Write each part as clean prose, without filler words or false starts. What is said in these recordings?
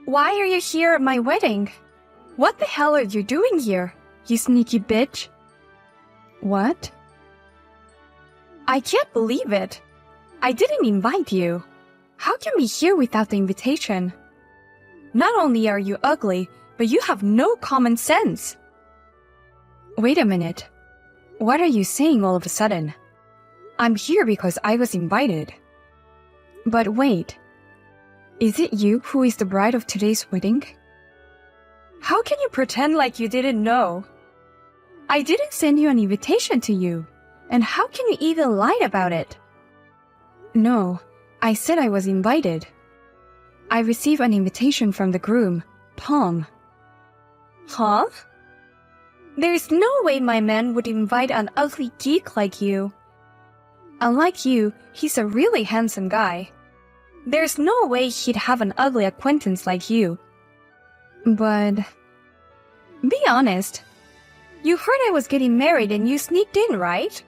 Why are you here at my wedding? What the hell are you doing here, you sneaky bitch? What? I can't believe it. I didn't invite you. How can we be here without the invitation? Not only are you ugly, but you have no common sense. Wait a minute. What are you saying all of a sudden? I'm here because I was invited. But wait. Is it you who is the bride of today's wedding? How can you pretend like you didn't know? I didn't send you an invitation to you. And how can you even lie about it? No, I said I was invited. I received an invitation from the groom, Tom. Huh? There's no way my man would invite an ugly geek like you. Unlike you, he's a really handsome guy. There's no way he'd have an ugly acquaintance like you. But... be honest. You heard I was getting married and you sneaked in, right?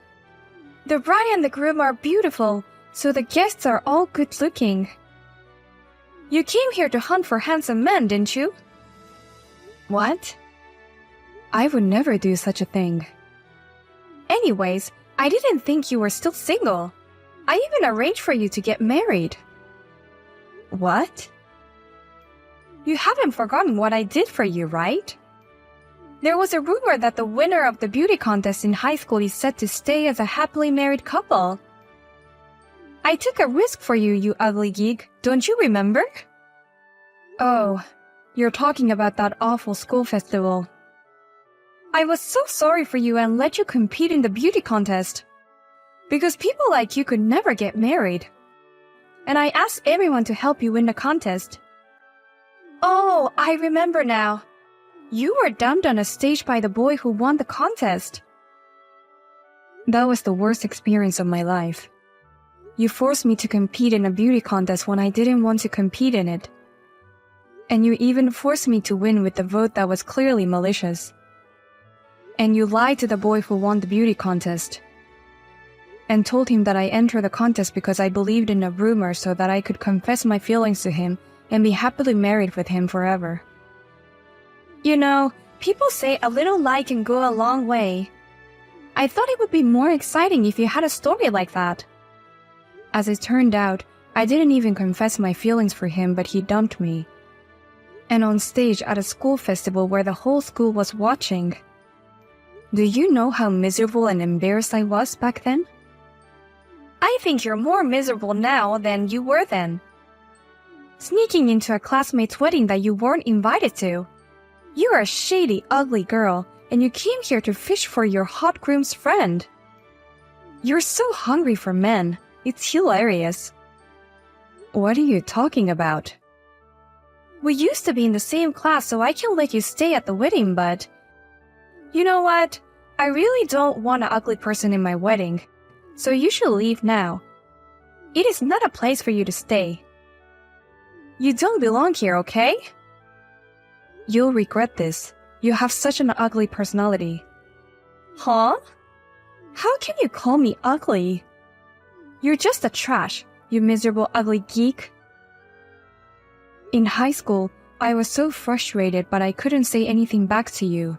The bride and the groom are beautiful, so the guests are all good-looking. You came here to hunt for handsome men, didn't you? What? I would never do such a thing. Anyways, I didn't think you were still single. I even arranged for you to get married. What? You haven't forgotten what I did for you, right? There was a rumor that the winner of the beauty contest in high school is set to stay as a happily married couple. I took a risk for you, you ugly geek, don't you remember? Oh, you're talking about that awful school festival. I was so sorry for you and let you compete in the beauty contest. Because people like you could never get married. And I asked everyone to help you win the contest. Oh, I remember now. You were dumped on a stage by the boy who won the contest. That was the worst experience of my life. You forced me to compete in a beauty contest when I didn't want to compete in it. And you even forced me to win with a vote that was clearly malicious. And you lied to the boy who won the beauty contest. And told him that I entered the contest because I believed in a rumor so that I could confess my feelings to him and be happily married with him forever. You know, people say a little lie can go a long way. I thought it would be more exciting if you had a story like that. As it turned out, I didn't even confess my feelings for him, but he dumped me. And on stage at a school festival where the whole school was watching. Do you know how miserable and embarrassed I was back then? I think you're more miserable now than you were then. Sneaking into a classmate's wedding that you weren't invited to. You're a shady, ugly girl, and you came here to fish for your hot groom's friend. You're so hungry for men. It's hilarious. What are you talking about? We used to be in the same class, so I can let you stay at the wedding, but... You know what? I really don't want an ugly person in my wedding, so you should leave now. It is not a place for you to stay. You don't belong here, okay? You'll regret this. You have such an ugly personality. Huh? How can you call me ugly? You're just a trash, you miserable ugly geek. In high school, I was so frustrated, but I couldn't say anything back to you.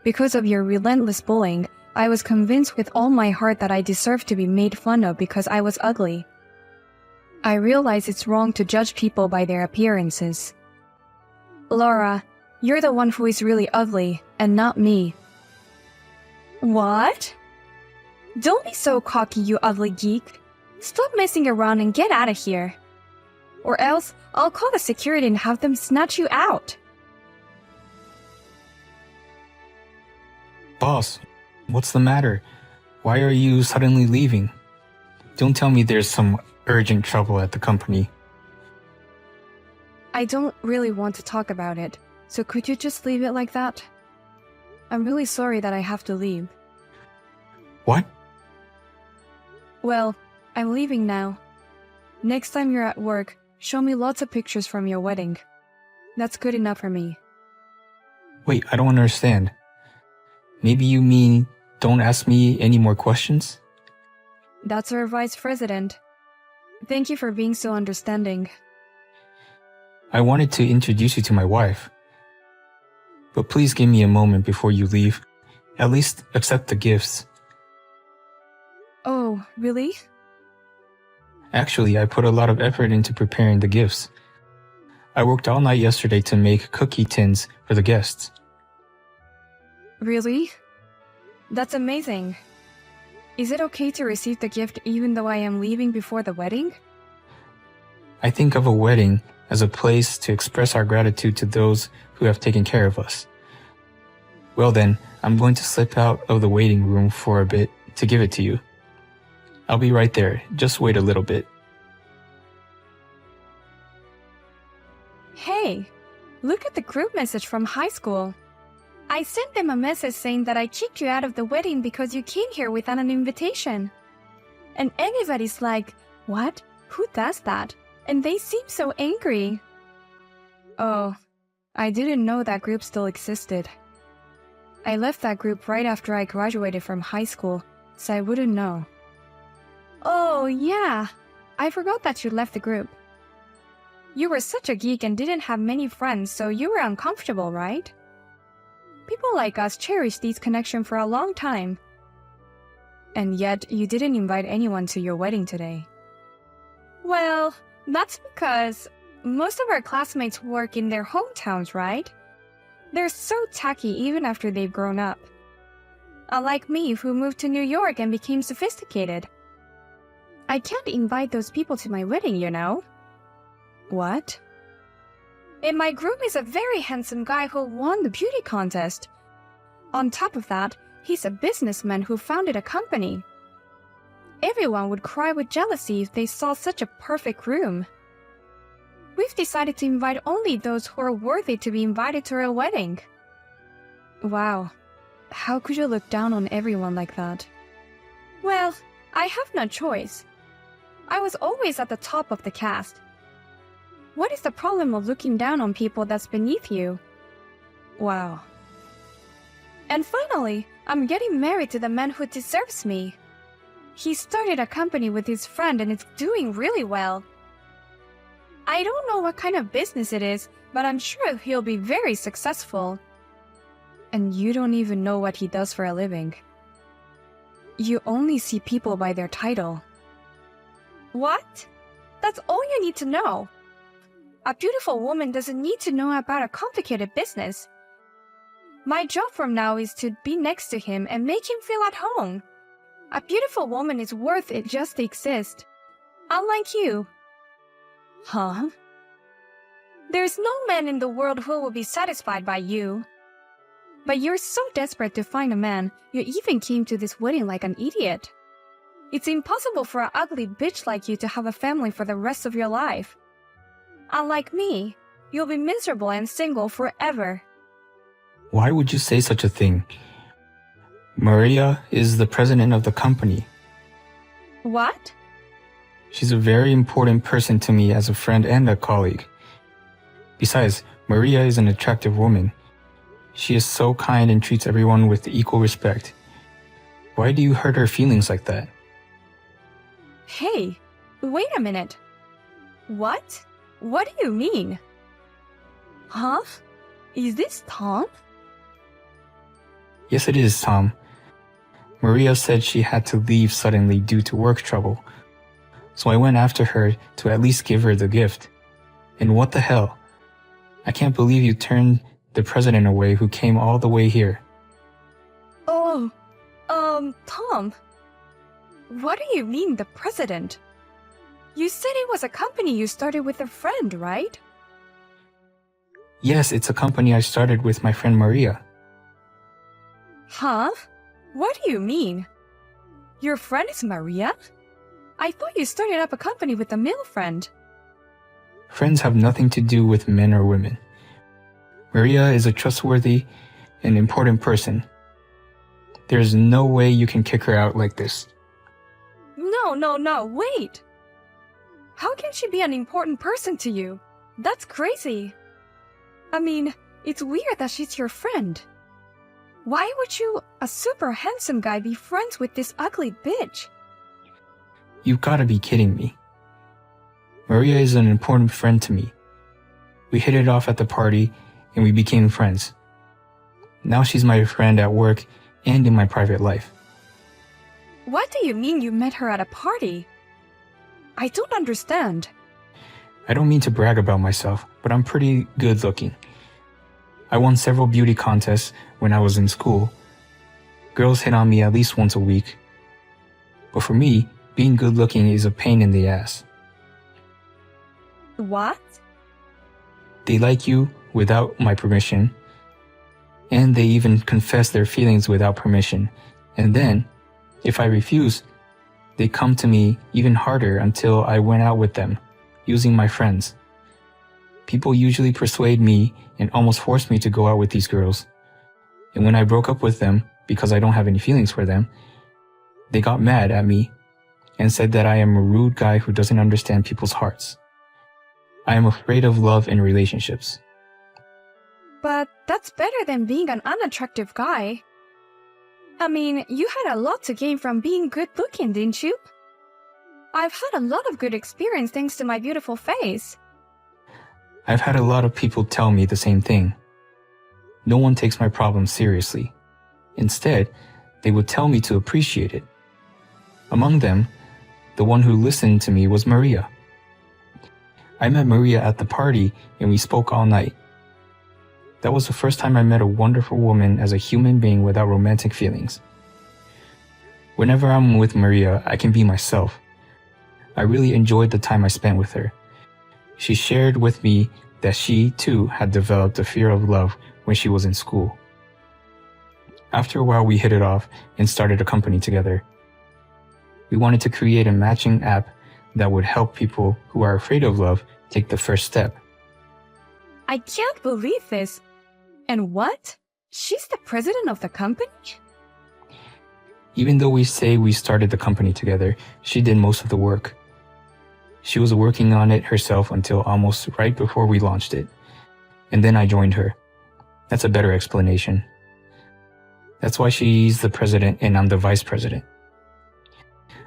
Because of your relentless bullying, I was convinced with all my heart that I deserved to be made fun of because I was ugly. I realize it's wrong to judge people by their appearances. Laura, you're the one who is really ugly, and not me. What? Don't be so cocky, you ugly geek. Stop messing around and get out of here. Or else, I'll call the security and have them snatch you out. Boss, what's the matter? Why are you suddenly leaving? Don't tell me there's some urgent trouble at the company. I don't really want to talk about it, so could you just leave it like that? I'm really sorry that I have to leave. What? Well, I'm leaving now. Next time you're at work, show me lots of pictures from your wedding. That's good enough for me. Wait, I don't understand. Maybe you mean don't ask me any more questions? That's our vice president. Thank you for being so understanding. I wanted to introduce you to my wife. But please give me a moment before you leave. At least accept the gifts. Oh, really? Actually, I put a lot of effort into preparing the gifts. I worked all night yesterday to make cookie tins for the guests. Really? That's amazing. Is it okay to receive the gift even though I am leaving before the wedding? I think of a wedding as a place to express our gratitude to those who have taken care of us. Well then, I'm going to slip out of the waiting room for a bit to give it to you. I'll be right there. Just wait a little bit. Hey, look at the group message from high school. I sent them a message saying that I kicked you out of the wedding because you came here without an invitation. And everybody's like, what? Who does that? And they seem so angry. Oh, I didn't know that group still existed. I left that group right after I graduated from high school, so I wouldn't know. Oh, yeah. I forgot that you left the group. You were such a geek and didn't have many friends, so you were uncomfortable, right? People like us cherish these connections for a long time. And yet, you didn't invite anyone to your wedding today. Well, that's because most of our classmates work in their hometowns, right? They're so tacky even after they've grown up. Unlike me, who moved to New York and became sophisticated. I can't invite those people to my wedding, you know. What? In my group is a very handsome guy who won the beauty contest. On top of that, he's a businessman who founded a company. Everyone would cry with jealousy if they saw such a perfect groom. We've decided to invite only those who are worthy to be invited to our wedding. Wow, how could you look down on everyone like that? Well, I have no choice. I was always at the top of the cast. What is the problem of looking down on people that's beneath you? Wow. And finally, I'm getting married to the man who deserves me. He started a company with his friend and it's doing really well. I don't know what kind of business it is, but I'm sure he'll be very successful. And you don't even know what he does for a living. You only see people by their title. What? That's all you need to know. A beautiful woman doesn't need to know about a complicated business. My job from now is to be next to him and make him feel at home. A beautiful woman is worth it just to exist. Unlike you. Huh? There's no man in the world who will be satisfied by you. But you're so desperate to find a man, you even came to this wedding like an idiot. It's impossible for an ugly bitch like you to have a family for the rest of your life. Unlike me, you'll be miserable and single forever. Why would you say such a thing? Maria is the president of the company. What? She's a very important person to me as a friend and a colleague. Besides, Maria is an attractive woman. She is so kind and treats everyone with equal respect. Why do you hurt her feelings like that? Hey, wait a minute. What? What do you mean? Huh? Is this Tom? Yes, it is, Tom. Maria said she had to leave suddenly due to work trouble. So I went after her to at least give her the gift. And what the hell? I can't believe you turned the president away who came all the way here. Oh, Tom. What do you mean, the president? You said it was a company you started with a friend, right? Yes, it's a company I started with my friend Maria. Huh? What do you mean? Your friend is Maria? I thought you started up a company with a male friend. Friends have nothing to do with men or women. Maria is a trustworthy and important person. There's no way you can kick her out like this. No, wait! How can she be an important person to you? That's crazy. I mean, it's weird that she's your friend. Why would you, a super handsome guy, be friends with this ugly bitch? You've gotta be kidding me. Maria is an important friend to me. We hit it off at the party and we became friends. Now she's my friend at work and in my private life. What do you mean you met her at a party? I don't understand. I don't mean to brag about myself, but I'm pretty good looking. I won several beauty contests when I was in school. Girls hit on me at least once a week. But for me, being good looking is a pain in the ass. What? They like you without my permission, and they even confess their feelings without permission. And then, if I refuse, they come to me even harder until I went out with them, using my friends. People usually persuade me and almost force me to go out with these girls. And when I broke up with them, because I don't have any feelings for them, they got mad at me and said that I am a rude guy who doesn't understand people's hearts. I am afraid of love and relationships. But that's better than being an unattractive guy. I mean, you had a lot to gain from being good looking, didn't you? I've had a lot of good experience thanks to my beautiful face. I've had a lot of people tell me the same thing. No one takes my problems seriously. Instead, they would tell me to appreciate it. Among them, the one who listened to me was Maria. I met Maria at the party and we spoke all night. That was the first time I met a wonderful woman as a human being without romantic feelings. Whenever I'm with Maria, I can be myself. I really enjoyed the time I spent with her. She shared with me that she, too, had developed a fear of love when she was in school. After a while, we hit it off and started a company together. We wanted to create a matching app that would help people who are afraid of love take the first step. I can't believe this. And what? She's the president of the company? Even though we say we started the company together, she did most of the work. She was working on it herself until almost right before we launched it. And then I joined her. That's a better explanation. That's why she's the president and I'm the vice president.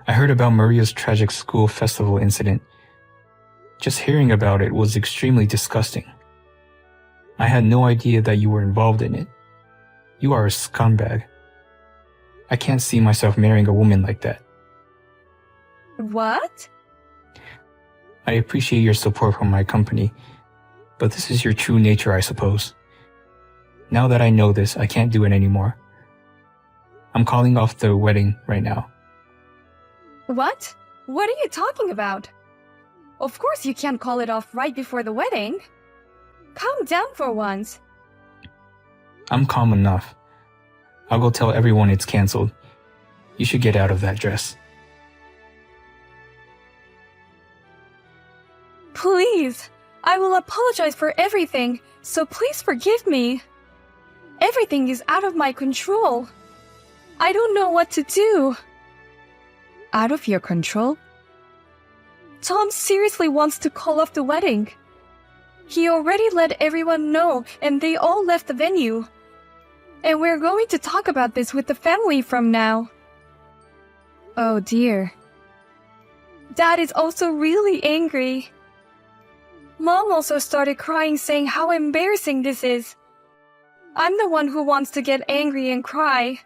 I heard about Maria's tragic school festival incident. Just hearing about it was extremely disgusting. I had no idea that you were involved in it. You are a scumbag. I can't see myself marrying a woman like that. What? I appreciate your support from my company, but this is your true nature, I suppose. Now that I know this, I can't do it anymore. I'm calling off the wedding right now. What? What are you talking about? Of course you can't call it off right before the wedding. Calm down for once. I'm calm enough. I'll go tell everyone it's canceled. You should get out of that dress. Please, I will apologize for everything, so please forgive me. Everything is out of my control. I don't know what to do. Out of your control? Tom seriously wants to call off the wedding. He already let everyone know and they all left the venue. And we're going to talk about this with the family from now. Oh dear. Dad is also really angry. Mom also started crying saying how embarrassing this is. I'm the one who wants to get angry and cry.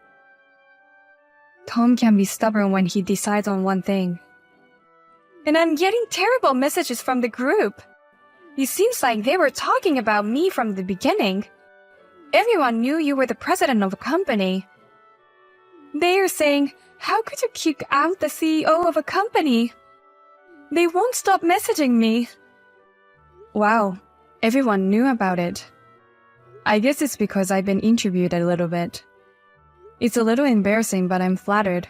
Tom can be stubborn when he decides on one thing. And I'm getting terrible messages from the group. It seems like they were talking about me from the beginning. Everyone knew you were the president of a company. They are saying, how could you kick out the CEO of a company? They won't stop messaging me. Wow, everyone knew about it. I guess it's because I've been interviewed a little bit. It's a little embarrassing, but I'm flattered.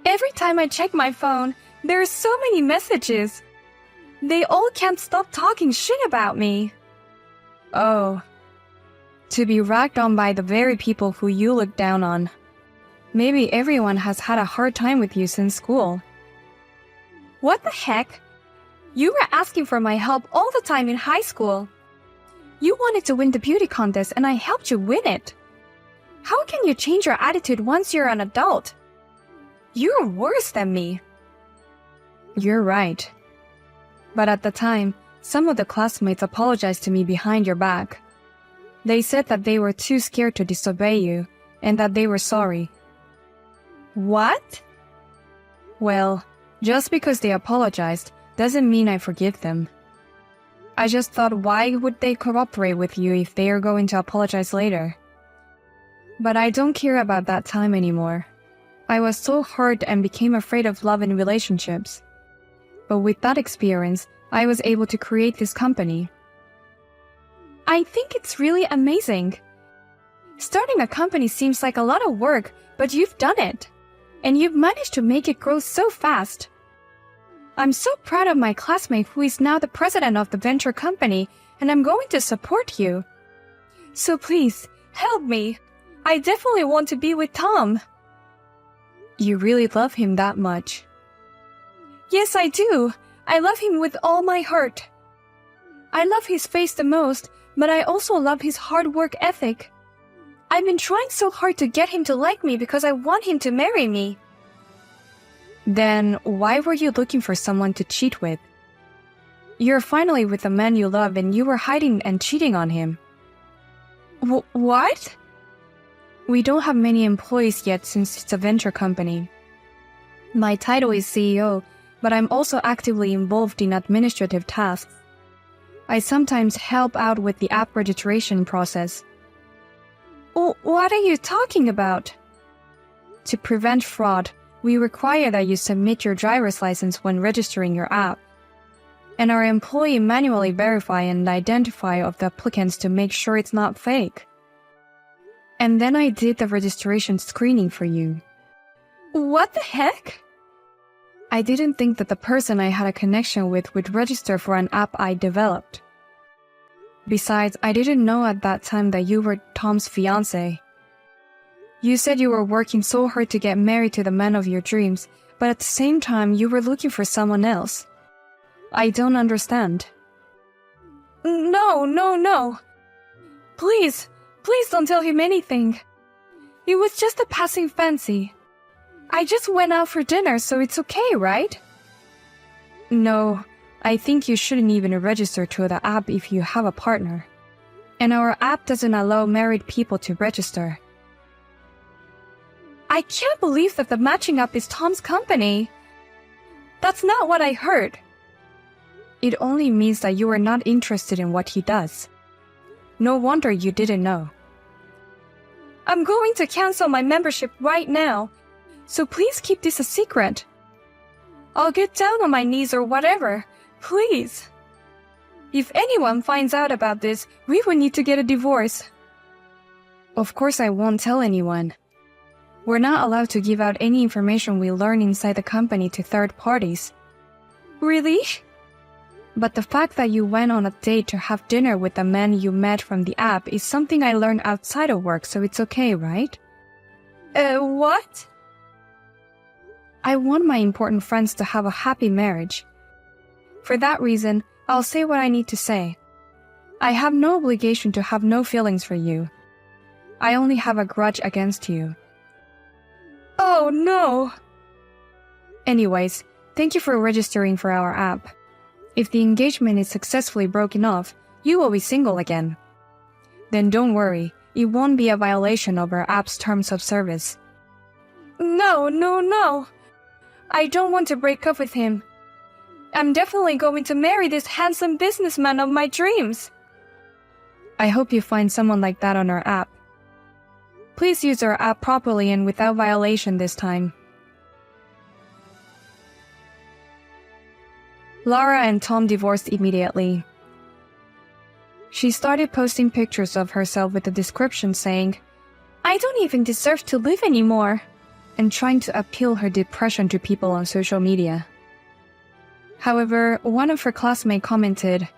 Every time I check my phone, there are so many messages. They all can't stop talking shit about me. Oh. To be ragged on by the very people who you look down on. Maybe everyone has had a hard time with you since school. What the heck? You were asking for my help all the time in high school. You wanted to win the beauty contest and I helped you win it. How can you change your attitude once you're an adult? You're worse than me. You're right. But at the time, Some of the classmates apologized to me behind your back. They said that they were too scared to disobey you and that they were sorry. What? Well, just because they apologized doesn't mean I forgive them. I just thought, why would they cooperate with you if they are going to apologize later? But I don't care about that time anymore. I was so hurt and became afraid of love and relationships. But with that experience, I was able to create this company. I think it's really amazing. Starting a company seems like a lot of work, but you've done it. And you've managed to make it grow so fast. I'm so proud of my classmate who is now the president of the venture company, and I'm going to support you. So please, help me. I definitely want to be with Tom. You really love him that much? Yes, I do. I love him with all my heart. I love his face the most, but I also love his hard work ethic. I've been trying so hard to get him to like me because I want him to marry me. Then why were you looking for someone to cheat with? You're finally with the man you love and you were hiding and cheating on him. What? We don't have many employees yet since it's a venture company. My title is CEO, but I'm also actively involved in administrative tasks. I sometimes help out with the app registration process. What are you talking about? To prevent fraud, we require that you submit your driver's license when registering your app, and our employee manually verify and identify of the applicants to make sure it's not fake. And then I did the registration screening for you. What the heck? I didn't think that the person I had a connection with would register for an app I developed. Besides, I didn't know at that time that you were Tom's fiancé. You said you were working so hard to get married to the man of your dreams, but at the same time you were looking for someone else. I don't understand. No. Please don't tell him anything. It was just a passing fancy. I just went out for dinner, so it's okay, right? No, I think you shouldn't even register to the app if you have a partner. And our app doesn't allow married people to register. I can't believe that the matching app is Tom's company. That's not what I heard. It only means that you are not interested in what he does. No wonder you didn't know. I'm going to cancel my membership right now, so please keep this a secret. I'll get down on my knees or whatever, please. If anyone finds out about this, we will need to get a divorce. Of course I won't tell anyone. We're not allowed to give out any information we learn inside the company to third parties. Really? But the fact that you went on a date to have dinner with the man you met from the app is something I learned outside of work, so it's okay, right? What? I want my important friends to have a happy marriage. For that reason, I'll say what I need to say. I have no obligation to have no feelings for you. I only have a grudge against you. Oh no! Anyways, thank you for registering for our app. If the engagement is successfully broken off, you will be single again. Then don't worry, it won't be a violation of our app's terms of service. No. I don't want to break up with him. I'm definitely going to marry this handsome businessman of my dreams. I hope you find someone like that on our app. Please use our app properly and without violation this time. Lara and Tom divorced immediately. She started posting pictures of herself with a description saying, "I don't even deserve to live anymore," and trying to appeal her depression to people on social media. However, one of her classmates commented,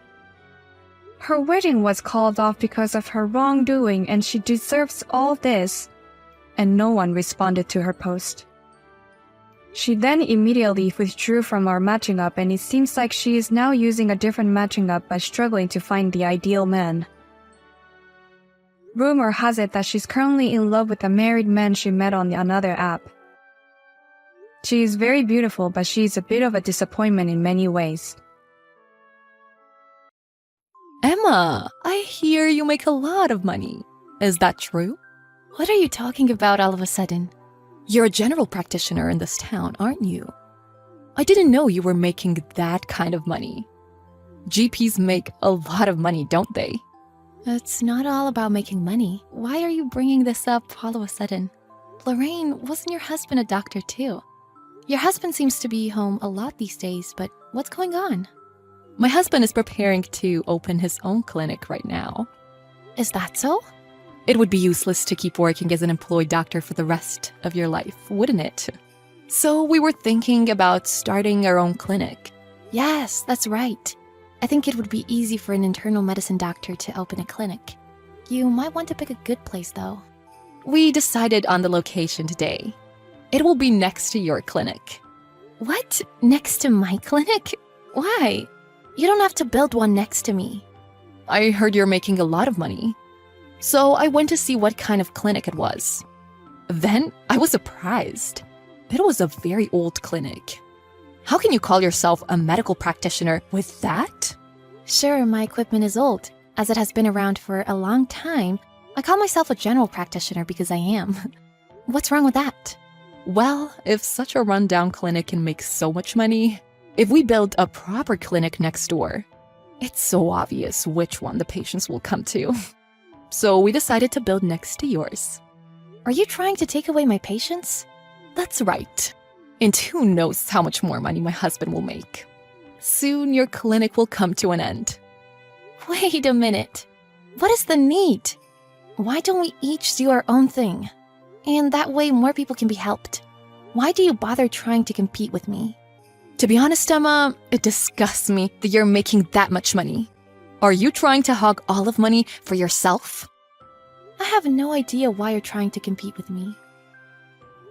"Her wedding was called off because of her wrongdoing and she deserves all this," and no one responded to her post. She then immediately withdrew from our matching app, and it seems like she is now using a different matching app by struggling to find the ideal man. Rumor has it that she's currently in love with a married man she met on another app. She is very beautiful, but she is a bit of a disappointment in many ways. Emma, I hear you make a lot of money. Is that true? What are you talking about all of a sudden? You're a general practitioner in this town, aren't you? I didn't know you were making that kind of money. GPs make a lot of money, don't they? It's not all about making money. Why are you bringing this up all of a sudden? Lorraine, wasn't your husband a doctor too? Your husband seems to be home a lot these days, but what's going on? My husband is preparing to open his own clinic right now. Is that so? It would be useless to keep working as an employed doctor for the rest of your life, wouldn't it? So we were thinking about starting our own clinic. Yes, that's right. I think it would be easy for an internal medicine doctor to open a clinic. You might want to pick a good place though. We decided on the location today. It will be next to your clinic. What? Next to my clinic? Why? You don't have to build one next to me. I heard you're making a lot of money. So I went to see what kind of clinic it was. Then I was surprised. It was a very old clinic. How can you call yourself a medical practitioner with that? Sure, my equipment is old. As it has been around for a long time, I call myself a general practitioner because I am. What's wrong with that? Well, if such a rundown clinic can make so much money, if we build a proper clinic next door, it's so obvious which one the patients will come to. So we decided to build next to yours. Are you trying to take away my patients? That's right. And who knows how much more money my husband will make. Soon your clinic will come to an end. Wait a minute. What is the need? Why don't we each do our own thing? And that way more people can be helped. Why do you bother trying to compete with me? To be honest, Emma, it disgusts me that you're making that much money. Are you trying to hog all of money for yourself? I have no idea why you're trying to compete with me.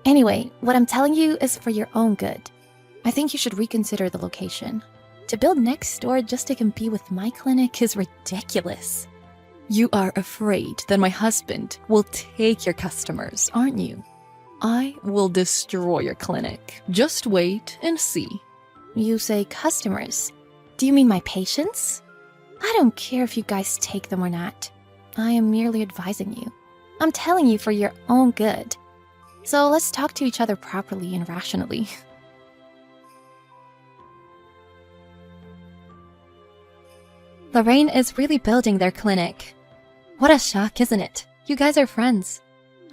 Anyway, what I'm telling you is for your own good. I think you should reconsider the location. To build next door just to compete with my clinic is ridiculous. You are afraid that my husband will take your customers, aren't you? I will destroy your clinic. Just wait and see. You say customers. Do you mean my patients? I don't care if you guys take them or not. I am merely advising you. I'm telling you for your own good. So let's talk to each other properly and rationally. Lorraine is really building their clinic. What a shock, isn't it? You guys are friends.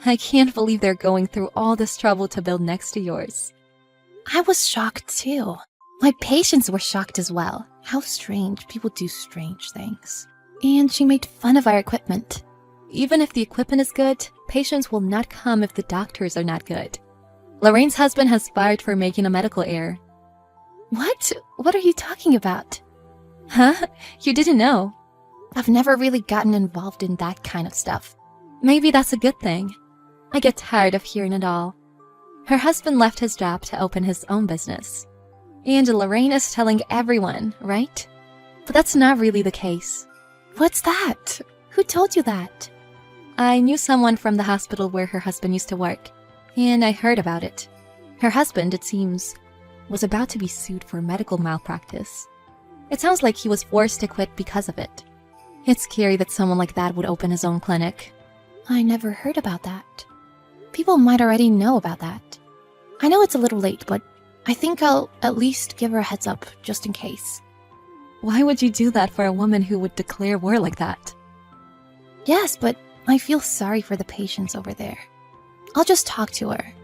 I can't believe they're going through all this trouble to build next to yours. I was shocked too. My patients were shocked as well. How strange. People do strange things. And she made fun of our equipment. Even if the equipment is good, patients will not come if the doctors are not good. Lorraine's husband has fired for making a medical error. What? What are you talking about? Huh? You didn't know? I've never really gotten involved in that kind of stuff. Maybe that's a good thing. I get tired of hearing it all. Her husband left his job to open his own business. And Lorraine is telling everyone, right? But that's not really the case. What's that? Who told you that? I knew someone from the hospital where her husband used to work, and I heard about it. Her husband, it seems, was about to be sued for medical malpractice. It sounds like he was forced to quit because of it. It's scary that someone like that would open his own clinic. I never heard about that. People might already know about that. I know it's a little late, but I think I'll at least give her a heads up, just in case. Why would you do that for a woman who would declare war like that? Yes, but I feel sorry for the patients over there. I'll just talk to her.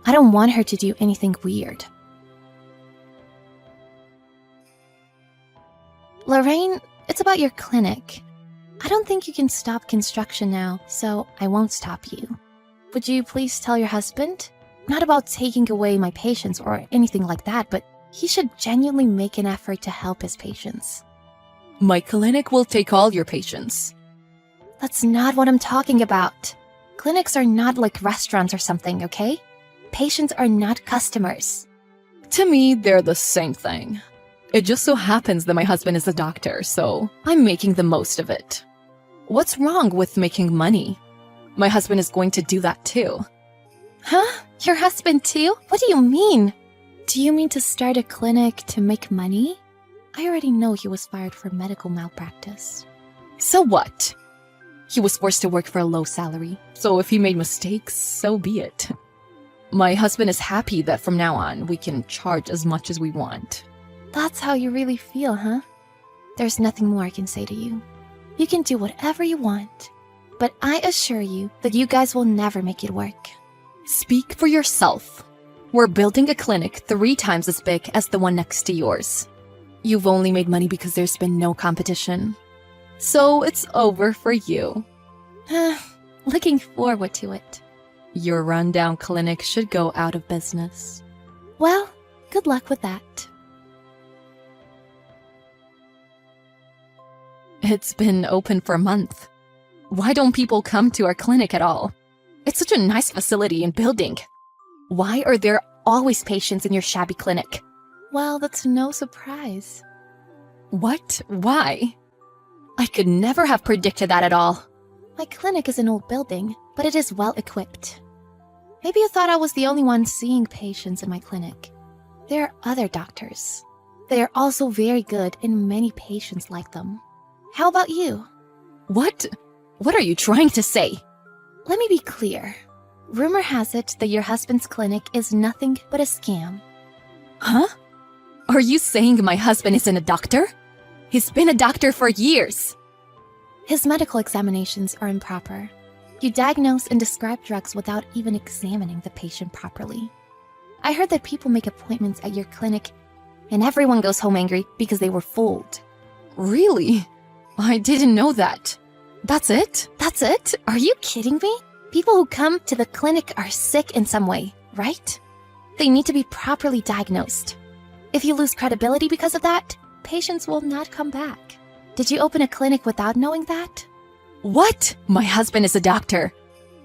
I don't want her to do anything weird. Lorraine, it's about your clinic. I don't think you can stop construction now, so I won't stop you. Would you please tell your husband? Not about taking away my patients or anything like that, but he should genuinely make an effort to help his patients. My clinic will take all your patients. That's not what I'm talking about. Clinics are not like restaurants or something, okay? Patients are not customers. To me, they're the same thing. It just so happens that my husband is a doctor, so I'm making the most of it. What's wrong with making money? My husband is going to do that too. Huh? Your husband too? What do you mean? Do you mean to start a clinic to make money? I already know he was fired for medical malpractice. So what? He was forced to work for a low salary, so if he made mistakes, so be it. My husband is happy that from now on, we can charge as much as we want. That's how you really feel, huh? There's nothing more I can say to you. You can do whatever you want, but I assure you that you guys will never make it work. Speak for yourself. We're building a clinic 3 times as big as the one next to yours. You've only made money because there's been no competition. So it's over for you. Looking forward to it. Your rundown clinic should go out of business. Well, good luck with that. It's been open for a month. Why don't people come to our clinic at all? It's such a nice facility and building. Why are there always patients in your shabby clinic? Well, that's no surprise. What? Why? I could never have predicted that at all. My clinic is an old building, but it is well equipped. Maybe you thought I was the only one seeing patients in my clinic. There are other doctors. They are also very good and many patients like them. How about you? What? What are you trying to say? Let me be clear. Rumor has it that your husband's clinic is nothing but a scam. Huh? Are you saying my husband isn't a doctor? He's been a doctor for years. His medical examinations are improper. You diagnose and describe drugs without even examining the patient properly. I heard that people make appointments at your clinic and everyone goes home angry because they were fooled. Really? I didn't know that. That's it? That's it? Are you kidding me? People who come to the clinic are sick in some way, right? They need to be properly diagnosed. If you lose credibility because of that, patients will not come back. Did you open a clinic without knowing that? What? My husband is a doctor.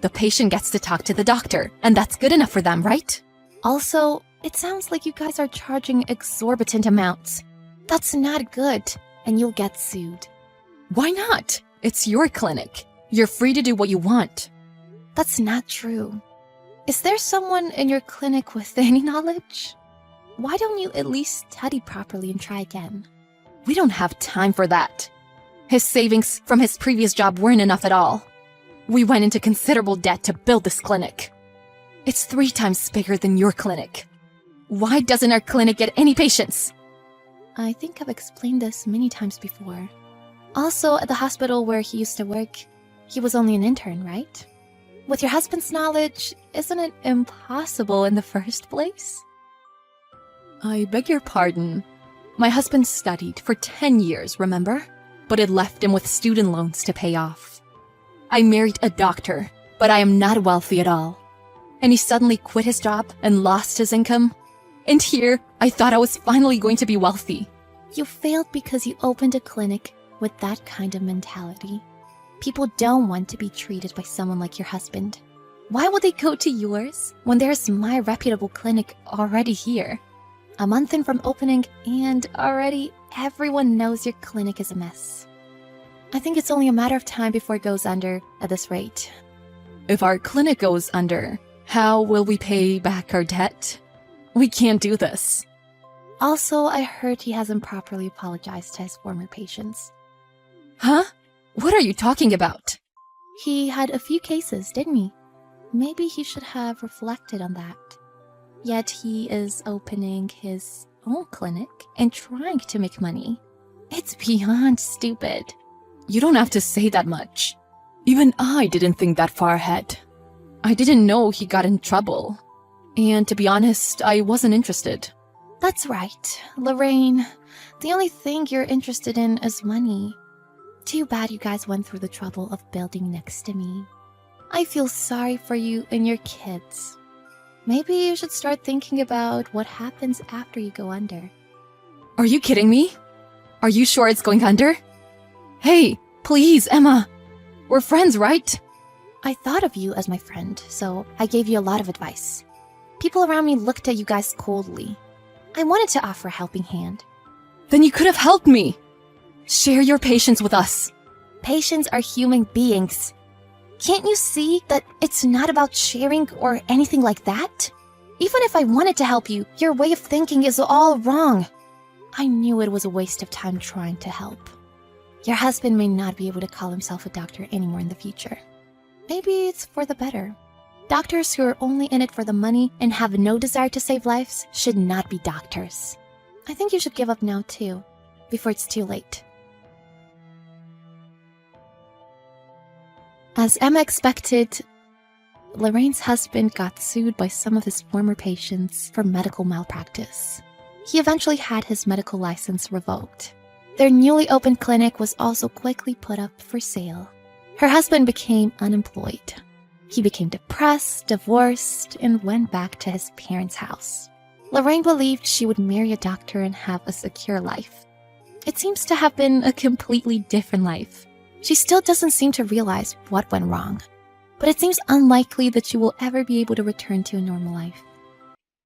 The patient gets to talk to the doctor, and that's good enough for them, right? Also, it sounds like you guys are charging exorbitant amounts. That's not good, and you'll get sued. Why not? It's your clinic. You're free to do what you want. That's not true. Is there someone in your clinic with any knowledge? Why don't you at least study properly and try again? We don't have time for that. His savings from his previous job weren't enough at all. We went into considerable debt to build this clinic. It's 3 times bigger than your clinic. Why doesn't our clinic get any patients? I think I've explained this many times before. Also, at the hospital where he used to work, he was only an intern, right? With your husband's knowledge, isn't it impossible in the first place? I beg your pardon. My husband studied for 10 years, remember? But it left him with student loans to pay off. I married a doctor, but I am not wealthy at all. And he suddenly quit his job and lost his income. And here, I thought I was finally going to be wealthy. You failed because you opened a clinic with that kind of mentality. People don't want to be treated by someone like your husband. Why would they go to yours when there's my reputable clinic already here? A month in from opening, and already everyone knows your clinic is a mess. I think it's only a matter of time before it goes under at this rate. If our clinic goes under, how will we pay back our debt? We can't do this. Also, I heard he hasn't properly apologized to his former patients. Huh? What are you talking about? He had a few cases, didn't he? Maybe he should have reflected on that. Yet he is opening his own clinic and trying to make money. It's beyond stupid. You don't have to say that much. Even I didn't think that far ahead. I didn't know he got in trouble. And to be honest, I wasn't interested. That's right, Lorraine. The only thing you're interested in is money. Too bad you guys went through the trouble of building next to me. I feel sorry for you and your kids. Maybe you should start thinking about what happens after you go under. Are you kidding me? Are you sure it's going under? Hey, please, Emma. We're friends, right? I thought of you as my friend, so I gave you a lot of advice. People around me looked at you guys coldly. I wanted to offer a helping hand. Then you could have helped me. Share your patience with us. Patients are human beings. Can't you see that it's not about sharing or anything like that? Even if I wanted to help you, your way of thinking is all wrong. I knew it was a waste of time trying to help. Your husband may not be able to call himself a doctor anymore in the future. Maybe it's for the better. Doctors who are only in it for the money and have no desire to save lives should not be doctors. I think you should give up now too, before it's too late. As Emma expected, Lorraine's husband got sued by some of his former patients for medical malpractice. He eventually had his medical license revoked. Their newly opened clinic was also quickly put up for sale. Her husband became unemployed. He became depressed, divorced, and went back to his parents' house. Lorraine believed she would marry a doctor and have a secure life. It seems to have been a completely different life. She still doesn't seem to realize what went wrong, but it seems unlikely that she will ever be able to return to a normal life.